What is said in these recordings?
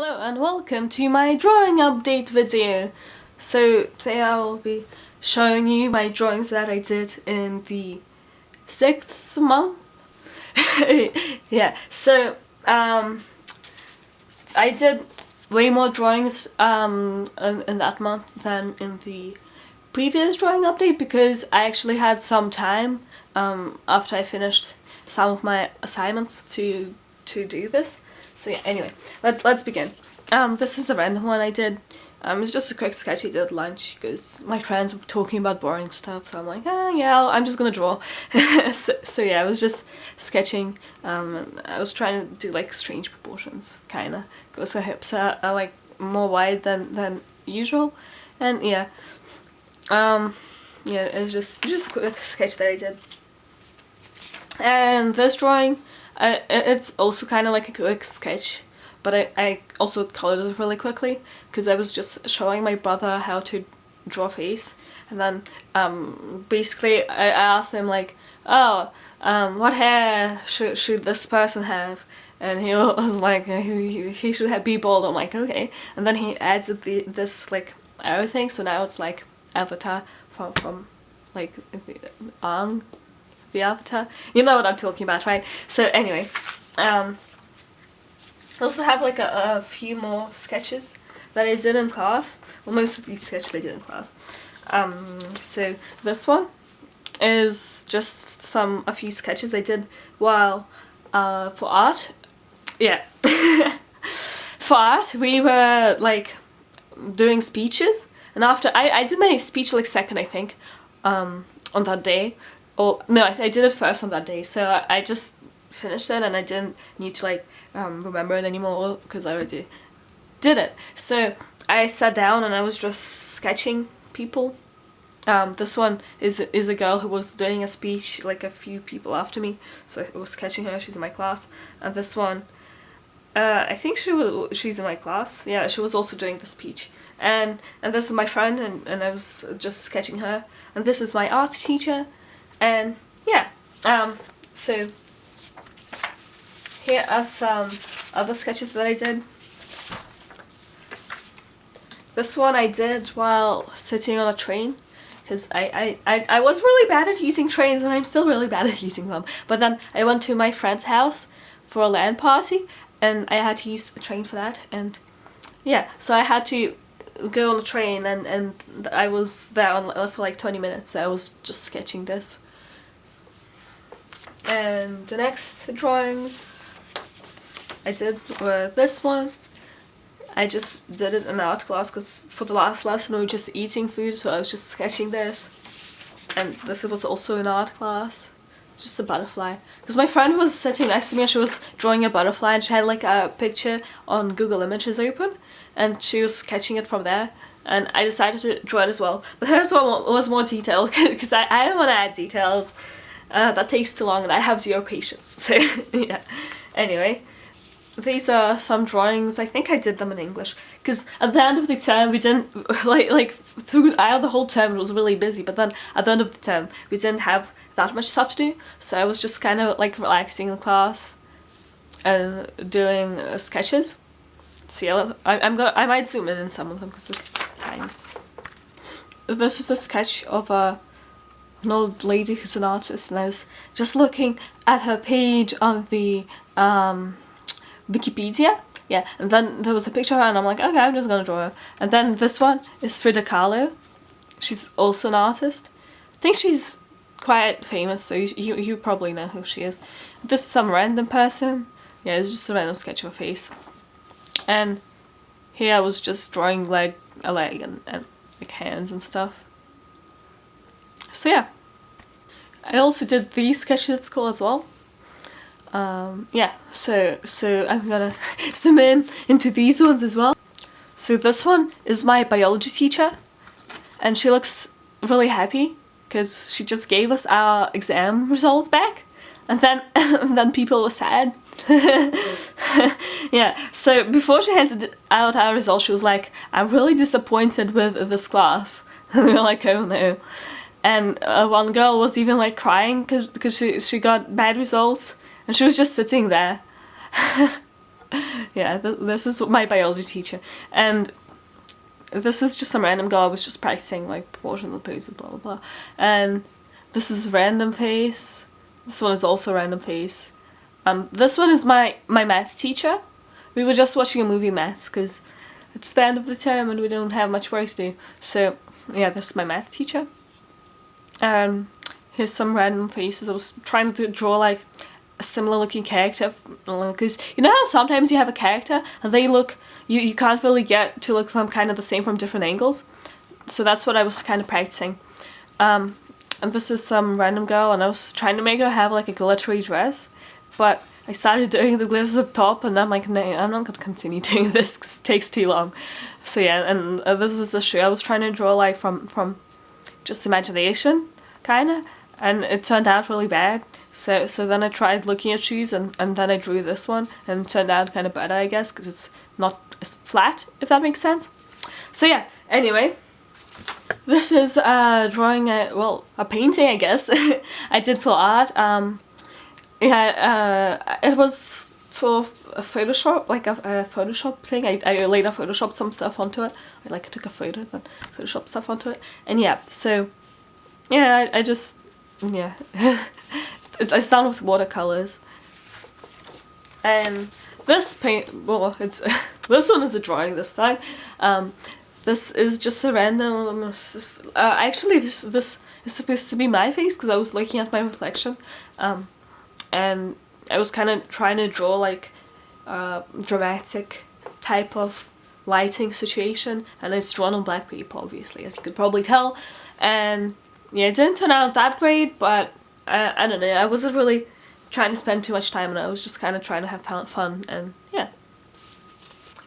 Hello and welcome to my drawing update video. So today I will be showing you my drawings that I did in the 6th month. Yeah, so I did way more drawings in that month than in the previous drawing update because I actually had some time after I finished some of my assignments to do this. So yeah, anyway, let's begin. This is a random one I did. It's just a quick sketch I did at lunch because my friends were talking about boring stuff, so I'm like, yeah, I'm just gonna draw. so yeah, I was just sketching. And I was trying to do like strange proportions, kinda, because her hips are like more wide than usual, and yeah, it's just a quick sketch that I did. And this drawing, it's also kind of like a quick sketch, but I also colored it really quickly because I was just showing my brother how to draw a face, and then basically I asked him like, oh, what hair should this person have? And he was like, he should be bald. I'm like, okay. And then he adds this like arrow thing, so now it's like Avatar from like the Avatar. You know what I'm talking about, right? So anyway, I also have like a few more sketches that I did in class. Well, most of these sketches I did in class. So this one is just a few sketches I did while for art. Yeah. For art, we were like doing speeches, and after I did my speech like second, I think, on that day. Or no, I did it first on that day, so I just finished it and I didn't need to like remember it anymore because I already did it. So I sat down and I was just sketching people. This one is a girl who was doing a speech like a few people after me, so I was sketching her. She's in my class. And this one, I think she's in my class. Yeah, she was also doing the speech. And this is my friend, and I was just sketching her. And this is my art teacher. And yeah, so here are some other sketches that I did. This one I did while sitting on a train, because I was really bad at using trains, and I'm still really bad at using them. But then I went to my friend's house for a LAN party, and I had to use a train for that, and yeah, so I had to go on a train, and I was there for like 20 minutes, so I was just sketching this. And the next drawings I did were this one. I just did it in art class because for the last lesson we were just eating food, so I was just sketching this. And this was also in art class. Just a butterfly. Because my friend was sitting next to me and she was drawing a butterfly, and she had like a picture on Google Images open, and she was sketching it from there. And I decided to draw it as well. But hers one was more detailed because I don't want to add details. That takes too long and I have zero patience, so yeah. Anyway, these are some drawings. I think I did them in English because at the end of the term we didn't like throughout the whole term it was really busy, but then at the end of the term we didn't have that much stuff to do, so I was just kind of like relaxing in class and doing sketches. So yeah, I might zoom in some of them because they're tiny. This is a sketch of an old lady who's an artist, and I was just looking at her page on the Wikipedia. Yeah, and then there was a picture of her, and I'm like, okay, I'm just gonna draw her. And then this one is Frida Kahlo. She's also an artist. I think she's quite famous, so you probably know who she is. This is some random person. Yeah, it's just a random sketch of her face. And here I was just drawing a leg and like hands and stuff. So yeah, I also did these sketches at school as well. Yeah, so I'm gonna zoom into these ones as well. So this one is my biology teacher, and she looks really happy because she just gave us our exam results back, and then people were sad. Yeah, so before she handed out our results, she was like, I'm really disappointed with this class. And we were like, oh no. And one girl was even like crying because she got bad results, and she was just sitting there. Yeah, this is my biology teacher, and this is just some random girl I was just practicing like proportions and poses, blah blah blah. And this is random face. This one is also random face. This one is my math teacher. We were just watching a movie maths because it's the end of the term and we don't have much work to do. So yeah, this is my math teacher. And here's some random faces. I was trying to draw like a similar looking character, because you know how sometimes you have a character and they look, you can't really get to look them kind of the same from different angles. So that's what I was kind of practicing. And this is some random girl, and I was trying to make her have like a glittery dress, but I started doing the glitters at the top, and I'm like, no, I'm not gonna continue doing this because it takes too long. So yeah, and this is a shoe I was trying to draw like from just imagination, kinda, and it turned out really bad. So then I tried looking at shoes, and then I drew this one, and it turned out kind of better, I guess, because it's not as flat, if that makes sense. So yeah, anyway, this is drawing a painting, I guess. I did for art. It was for a Photoshop, like a Photoshop thing. I later Photoshopped some stuff onto it. I took a photo, then Photoshopped stuff onto it. And yeah, so yeah, I just, yeah. I started with watercolors. And this paint, well, it's this one is a drawing this time. This is just a random, actually this is supposed to be my face because I was looking at my reflection. And I was kind of trying to draw like a dramatic type of lighting situation, and it's drawn on black paper, obviously, as you could probably tell. And yeah, it didn't turn out that great, but I don't know, I wasn't really trying to spend too much time on it. I was just kind of trying to have fun, and yeah.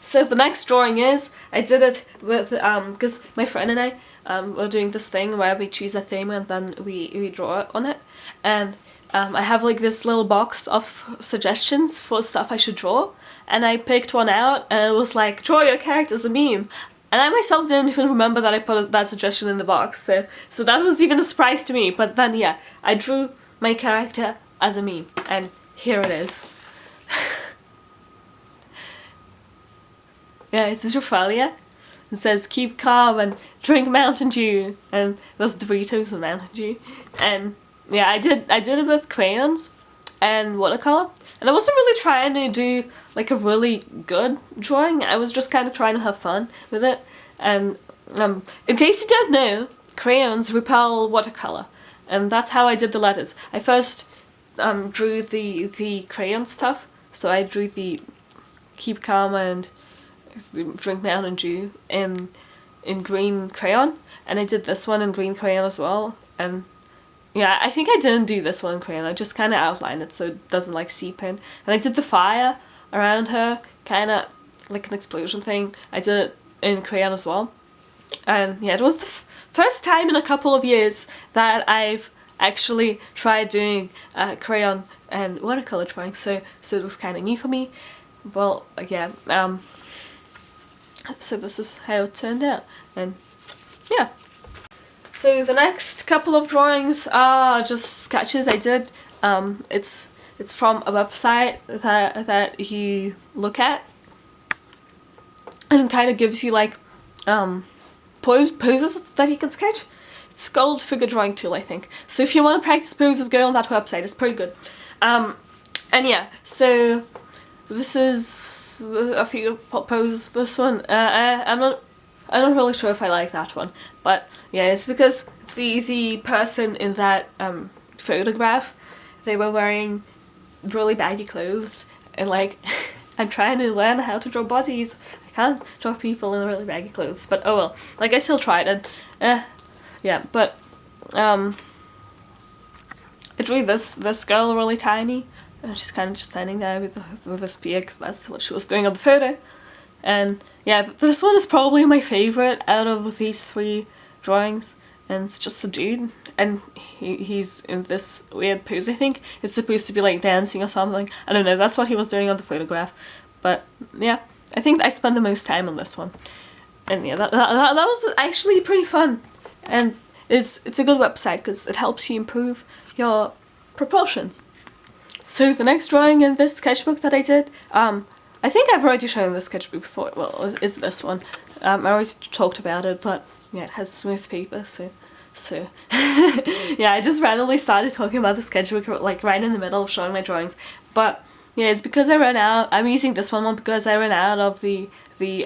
So the next drawing is, I did it with, because my friend and I were doing this thing where we choose a theme and then we draw on it. And I have like this little box of suggestions for stuff I should draw, and I picked one out and it was like, draw your character as a meme. And I myself didn't even remember that I put that suggestion in the box, so that was even a surprise to me. But then yeah, I drew my character as a meme, and here it is. Yeah, it's Australia. It says keep calm and drink Mountain Dew, and there's Doritos and Mountain Dew. And yeah, I did it with crayons and watercolor, and I wasn't really trying to do like a really good drawing. I was just kind of trying to have fun with it. And in case you don't know, crayons repel watercolor, and that's how I did the letters. I first drew the crayon stuff, so I drew the keep calm and drink Mountain Dew in green crayon, and I did this one in green crayon as well. And yeah, I think I didn't do this one in crayon, I just kind of outlined it so it doesn't like seep in. And I did the fire around her, kind of like an explosion thing. I did it in crayon as well. And yeah, it was the first time in a couple of years that I've actually tried doing crayon and watercolor drawing, so it was kind of new for me. Well, yeah, so this is how it turned out, and yeah. So the next couple of drawings are just sketches I did. It's from a website that you look at, and it kind of gives you like poses that you can sketch. It's called Figure Drawing Tool, I think. So if you want to practice poses, go on that website. It's pretty good. And yeah, so this is a few poses. This one, I'm not really sure if I like that one, but yeah, it's because the person in that photograph, they were wearing really baggy clothes, and like I'm trying to learn how to draw bodies. I can't draw people in really baggy clothes, but oh well. Like I still tried, and yeah, but I drew this girl really tiny, and she's kind of just standing there with a spear, because that's what she was doing on the photo. And yeah, this one is probably my favorite out of these three drawings, and it's just a dude, and he's in this weird pose. I think it's supposed to be like dancing or something. I don't know, that's what he was doing on the photograph. But yeah, I think I spent the most time on this one. And yeah, that was actually pretty fun. And it's a good website because it helps you improve your proportions. So the next drawing in this sketchbook that I did I think I've already shown this sketchbook before. Well, it's this one. I already talked about it, but yeah, it has smooth paper, so yeah, I just randomly started talking about the sketchbook like right in the middle of showing my drawings. But yeah, it's because I ran out. I'm using this one because I ran out of the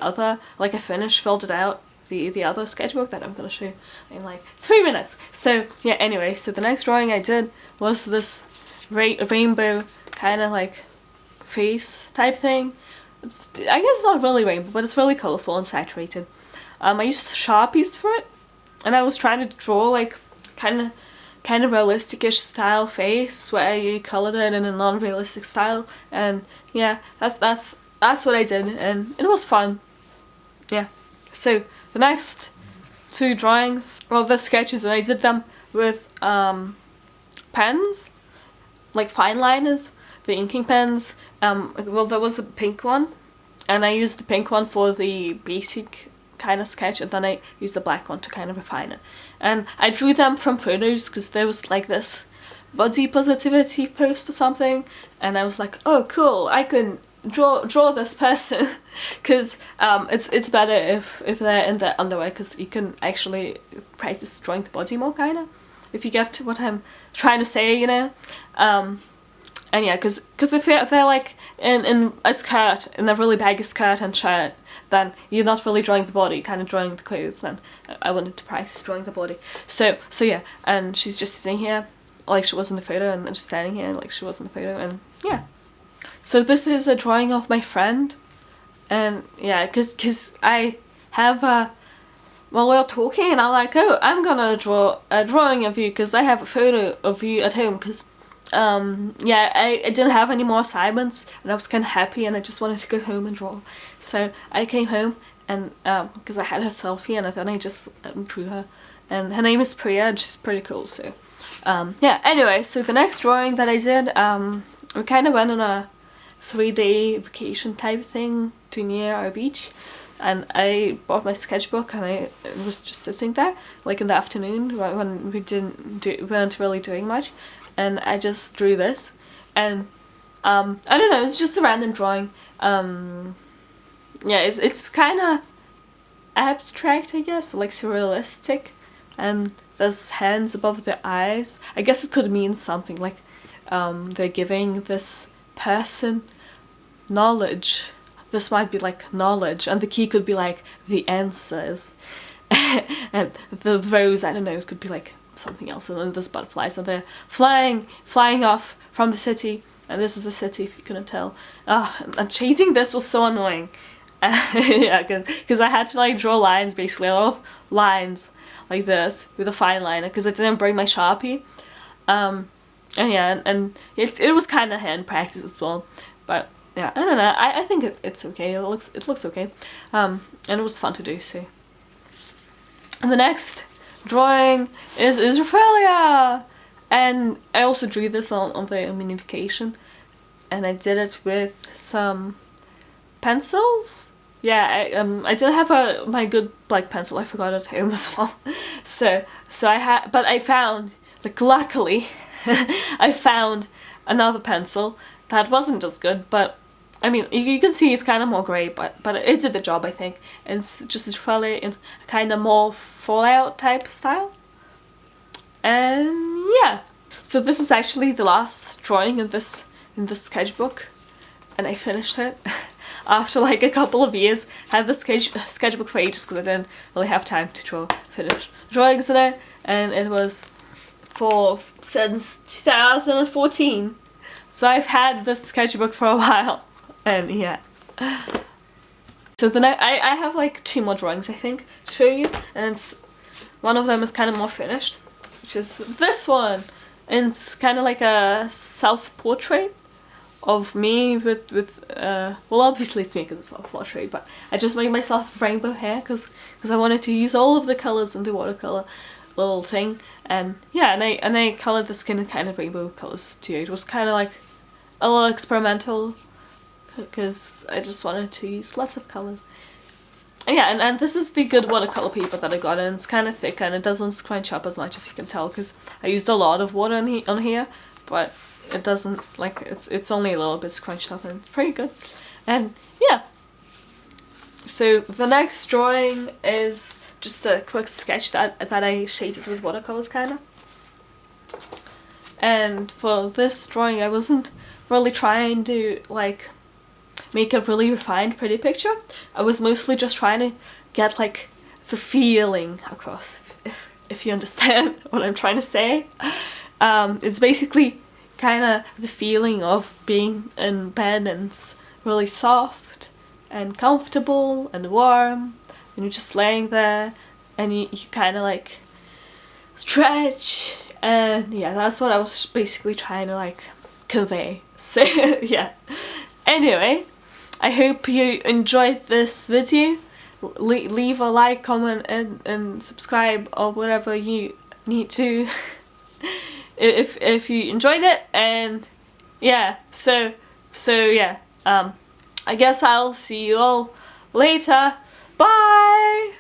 other, like I filled it out, the other sketchbook that I'm gonna show you in like 3 minutes. So yeah, anyway, so the next drawing I did was this rainbow kind of like face type thing. I guess it's not really rainbow, but it's really colorful and saturated. I used Sharpies for it, and I was trying to draw like kind of realistic-ish style face where you colored it in a non-realistic style, and yeah, that's what I did, and it was fun. Yeah. So the next 2 drawings, well, the sketches, and I did them with pens, like fine liners, the inking pens. Well, there was a pink one, and I used the pink one for the basic kind of sketch, and then I used the black one to kind of refine it. And I drew them from photos because there was like this body positivity post or something, and I was like, oh cool, I can draw this person because it's better if they're in their underwear, because you can actually practice drawing the body more, kind of, if you get what I'm trying to say, you know. And yeah, because if they're like in a skirt, in a really baggy skirt and shirt, then you're not really drawing the body, you're kind of drawing the clothes, and I wanted to practice drawing the body. So yeah, and she's just sitting here like she was in the photo, and just standing here like she was in the photo, and yeah. So this is a drawing of my friend, and yeah, because I have well, we were talking, and I'm like, oh, I'm gonna draw a drawing of you because I have a photo of you at home, because yeah, I didn't have any more assignments, and I was kind of happy, and I just wanted to go home and draw. So I came home, and because I had her selfie, and then I just drew her, and her name is Priya, and she's pretty cool. So yeah, anyway, so the next drawing that I did, we kind of went on a 3-day vacation type thing to near our beach, and I bought my sketchbook, and I was just sitting there like in the afternoon when we weren't really doing much, and I just drew this, and I don't know, it's just a random drawing. Yeah, it's kind of abstract, I guess, or like surrealistic, and there's hands above the eyes. I guess it could mean something like they're giving this person knowledge. This might be like knowledge, and the key could be like the answers. And the rose, I don't know, it could be like something else. And then there's butterflies, and they're flying off from the city. And this is a city, if you couldn't tell. And shading this was so annoying. Yeah, because I had to like draw lines, basically, a lot of lines like this with a fine liner, because I didn't bring my Sharpie. And yeah, and it was kind of hand practice as well. But yeah, I don't know. I think it's okay. It looks okay. And it was fun to do. So, and the next drawing is Raphaelia, and I also drew this on the minification, and I did it with some pencils. Yeah, I did have my good black pencil. I forgot it at home as well. So I had, but I found, like, luckily, I found another pencil that wasn't as good, but I mean, you can see it's kind of more grey, but it did the job, I think. And it's just really in kind of more Fallout type style. And yeah, so this is actually the last drawing in this sketchbook, and I finished it after like a couple of years. I had the sketchbook for ages because I didn't really have time to finish drawings in it, and it was since 2014. So I've had this sketchbook for a while. And yeah, so then I have like 2 more drawings, I think, to show you, and one of them is kind of more finished, which is this one, and it's kind of like a self-portrait of me with well, obviously it's me because it's self-portrait, but I just made myself rainbow hair because I wanted to use all of the colors in the watercolor little thing, and yeah, and I colored the skin in kind of rainbow colors too. It was kind of like a little experimental, because I just wanted to use lots of colours. And yeah, and this is the good watercolour paper that I got, and it's kind of thick, and it doesn't scrunch up as much as you can tell, because I used a lot of water on here, but it doesn't, like, it's only a little bit scrunched up, and it's pretty good. And yeah. So the next drawing is just a quick sketch that I shaded with watercolors kinda. And for this drawing I wasn't really trying to like make a really refined pretty picture. I was mostly just trying to get like the feeling across, if you understand what I'm trying to say. It's basically kind of the feeling of being in bed and it's really soft and comfortable and warm, and you're just laying there and you kind of like stretch, and yeah, that's what I was basically trying to like convey. So yeah, anyway, I hope you enjoyed this video. Leave a like, comment and subscribe or whatever you need to if you enjoyed it. And yeah, so yeah, I guess I'll see you all later. Bye!